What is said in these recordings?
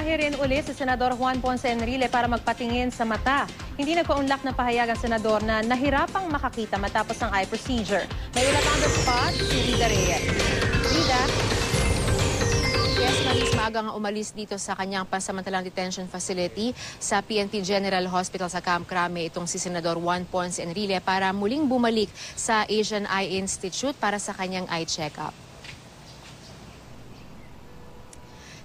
Rin uli si Senador Juan Ponce Enrile para magpatingin sa mata. Hindi nagpaunlak ng pahayag ang senador na nahirapang makakita matapos ang eye procedure. May ulat on the spot, si Rida Reyes. Rida? Yes, Maris, maagang umalis dito sa kanyang pansamantalang detention facility sa PNP General Hospital sa Camp Crame itong si Senador Juan Ponce Enrile para muling bumalik sa Asian Eye Institute para sa kanyang eye check-up.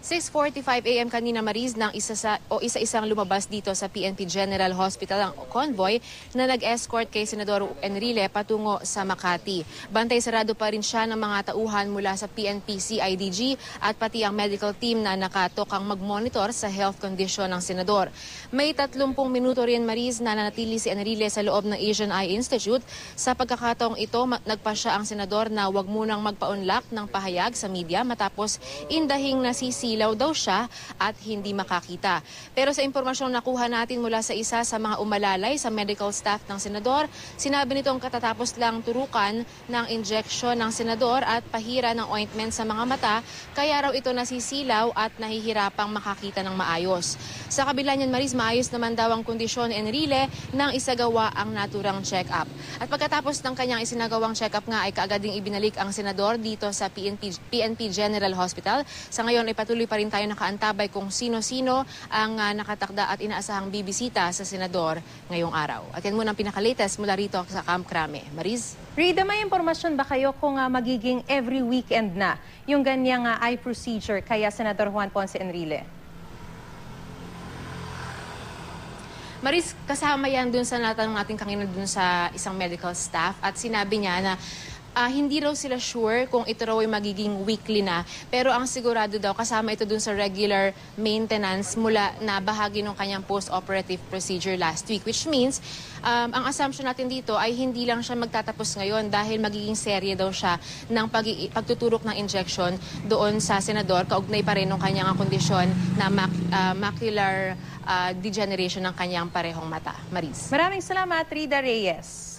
6:45 a.m. kanina, Maris, nang isa-isang lumabas dito sa PNP General Hospital ang convoy na nag-escort kay Senador Enrile patungo sa Makati. Bantay sarado pa rin siya ng mga tauhan mula sa PNP CIDG at pati ang medical team na nakatok ang mag-monitor sa health condition ng senador. May 30 minuto rin, Maris, na nanatili si Enrile sa loob ng Asian Eye Institute. Sa pagkakataong ito, nagpasya ang senador na wag munang magpaunlak ng pahayag sa media matapos indahing nasisilaw daw siya at hindi makakita. Pero sa impormasyong nakuha natin mula sa isa sa mga umalalay sa medical staff ng senador, sinabi nitong katatapos lang turukan ng injection ng senador at pahira ng ointment sa mga mata, kaya raw ito nasisilaw at nahihirapang makakita ng maayos. Sa kabila niyan, Maris, maayos naman daw ang kondisyon ni Enrile nang isagawa ang naturang check-up. At pagkatapos ng kanyang isinagawang check-up nga ay kaagad ding ibinalik ang senador dito sa PNP General Hospital. Sa ngayon ay patuloy pa rin tayo nakaantabay kung sino-sino ang nakatakda at inaasahang bibisita sa senador ngayong araw. At yan muna ang pinaka-latest mula rito sa Camp Crame. Maris? Rida, may impormasyon ba kayo kung magiging every weekend na yung ganyang eye procedure kaya Senador Juan Ponce Enrile? Maris, kasama yan dun sa natanong natin kanina dun sa isang medical staff at sinabi niya na hindi raw sila sure kung ito raw ay magiging weekly na. Pero ang sigurado daw, kasama ito dun sa regular maintenance mula na bahagi ng kanyang post-operative procedure last week. Which means, ang assumption natin dito ay hindi lang siya magtatapos ngayon dahil magiging serye daw siya ng pagtuturok ng injection doon sa senador. Kaugnay pa rin ng kanyang kondisyon na macular degeneration ng kanyang parehong mata. Maris. Maraming salamat, Rida Reyes.